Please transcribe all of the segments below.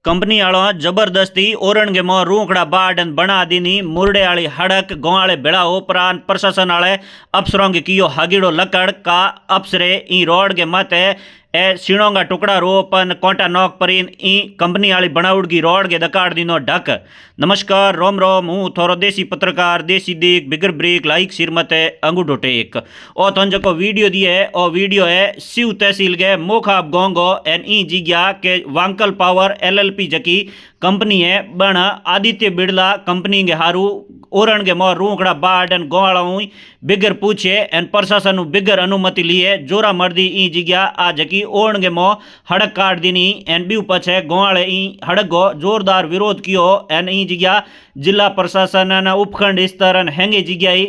Company आलो जबरदस्ती ओरण के मोह रूखड़ा बाडन बना दीनी मुरडे आली हड़क गोवाले बेड़ाओ प्रांत प्रशासन आले अफसरों के कियो हागिड़ो लकड़ का अफसरे ई रोड के मते ए सीणोंगा टुकड़ा रोपन कोटा नौक परीन ई कंपनी आली बनावट की रोड के दकाड़ दिनो ढक। नमस्कार रोम रोम हूँ थोरो देसी पत्रकार देसी दीक बिगर ब्रेक लाइक सिरमते अंगूठो टेक ओ थन जको वीडियो दिए ओ वीडियो है सिव तहसील के मोखाब गोंगो एन ई जिग्या के वांकल पावर LLP जकी कंपनी है बण आदित्य बिड़ला कंपनी के हारू ओरण के मोह रूखड़ा बाडन गोवाड़ा बिगर पूछे एन प्रशासन बिगर अनुमति लिए जोरा मर्दी ई जिग्या आ जकी ओरण के मोह हड़क काट दीनी एन बीउ पछे गोवाड़े ई हड़क गो जोरदार विरोध कियो एन ई जिग्या जिला प्रशासन उपखंड स्तर हेंगे जिग्याई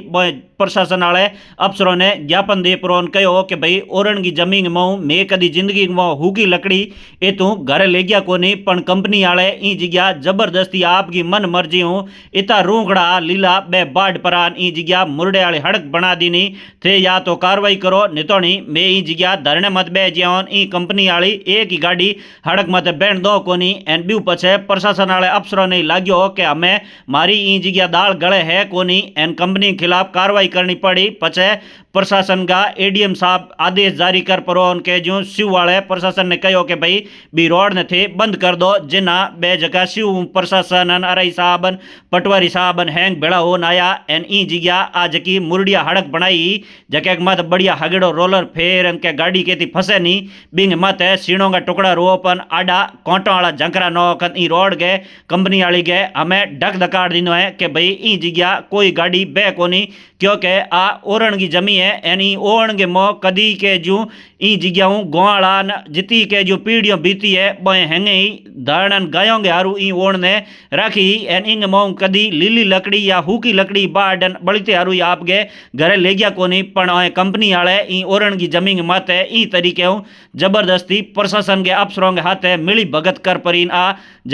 प्रशासन वाले अफसरों ने ज्ञापन दे प्रोन कहो कि भाई ओरण की जमीन मऊ मैं कदी जिंदगी में हुकी लकड़ी ए तू घर ले गया कोनी पण कंपनी वाले ई जिग्या जबरदस्ती आपकी मन मर्जी हूँ इता रूखड़ा लीला बे बाढ़ परान ई जिग्या मुरडे वाली हड़क बना दीनी थे या तो कार्रवाई करो नितोनी मैं ई जिग्या धरने मत बे जियोन ई कंपनी वाली एक ही गाड़ी हड़क मत बैठ दो कोनी एन बीउ पछे प्रशासन वाले अफसरों ने लाग्यो कि हमें मारी ई जिग्या दाल गले है कोनी एन कंपनी खिलाफ कार्रवाई करनी पड़ी पछे प्रशासन का ADM साहब आदेश जारी कर परो उनके जो शिव वाले प्रशासन ने कहो कि भाई बी रोड ने थे बंद कर दो जिना बे जगह शिव प्रशासन अरई साहबन पटवारी साहबन हैंग बेड़ा हो नाया एन ई जिग्या आज की मुरडिया हड़क बनाई जके मत बढ़िया हगड़ो रोलर फेर इनके गाड़ी के थी फंसे नी बिंग मत है सीणों का टुकड़ा रोपन आडा कोटों वाला जंकरा नौकन ई रोड गए कंपनी वाली गए हमें ढक धकाड़ दिनो है कि भाई ई जिग्या कोई गाड़ी बे कोनी क्योंकि आ ओरण की जमी है यानी ओरण के मोह कदी के जू ई जिग्याऊं गोवाड़ा जिती के जो पीढ़ियों बीती है बोए हेंगे ही धरणन गायों के हारू ई ओण ने रखी एन इंग मोह कदी लीली लकड़ी या हुकी लकड़ी बाडन बड़ीते हारू आपके घरे ले गया कोनी पण कंपनी वाले ई ओरण की जमीन मत है ई तरीके हूँ जबरदस्ती प्रशासन के अफसरों के हाथ मिली भगत कर परीन आ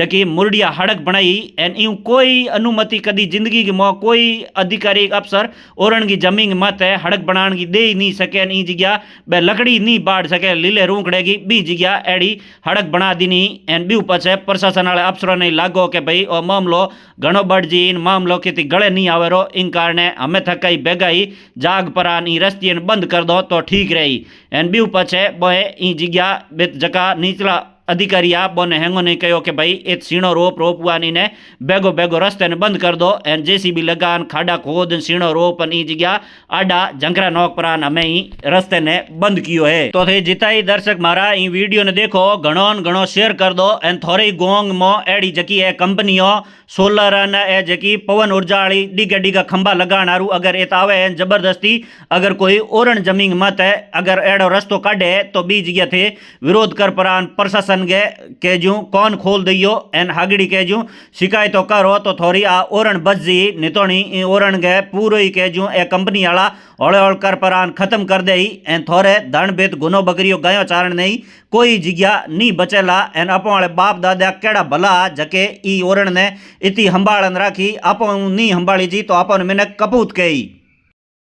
जकी मुरडिया हड़क बनाई एन यूं कोई अनुमति कदी जिंदगी के मोह कोई अधिकारी अफसर ओरण की जमीन मत है हड़क बनाने की दे ही नहीं सके ई जिग्या बे लकड़ी नहीं बाढ़ सके लीले रूखड़े की बी जिग्या एड़ी हड़क बना दीनी एन बीउ पछे प्रशासन वाले अफसरों ने लागो कि भाई ओ मामलो घणो बढ़ जी इन मामलो के गले नहीं आवेरो इन कारणे हमें थकाई बेगाई जाग परान ई रस्ती बंद कर दो तो ठीक रही एन बीउ पछे बोए ई जिग्या जका नीचला अधिकारी आप बोने हेंगो ने कहो कि भाई एक सीणो रोपवानी ने बेगो बेगो रस्ते ने बंद कर दो एन JCB लगान खाड़ा खोद सीणो रोपन ई जिग्या आडा जंकरा नौक परान हमें ही रस्ते ने बंद कियो है। तो थे जिताई दर्शक मारा ई वीडियो ने देखो घणो शेयर कर दो एन थोड़े गोंग मो एड़ी जकी है कंपनियों सोलर ए जकी पवन ऊर्जा वाली डिगा डिगा खंबा लगाण हारू अगर एत आवे जबरदस्ती अगर कोई ओरण जमीन मत है अगर एड़ो रस्तो काढ़े तो बी जगह थे विरोध कर परान प्रशासन के जू कौन खोल दियो एन हागड़ी के जू शिकायतों करो तो थोड़ी आ ओरण बच जी नितोनी ओरण गए पूरे ही के जू ए कंपनी वाला हौले हौल कर परान खत्म कर दे एन थोड़े धन बेत गुनो बकरियो गायो चारण नहीं कोई जिग्या नहीं बचेला एन अपो वाले बाप दादा केड़ा भला जके ई ओरण ने इतनी हंबाड़न राखी आपो नहीं हंबाड़ी जी तो आपन मैंने कपूत कही।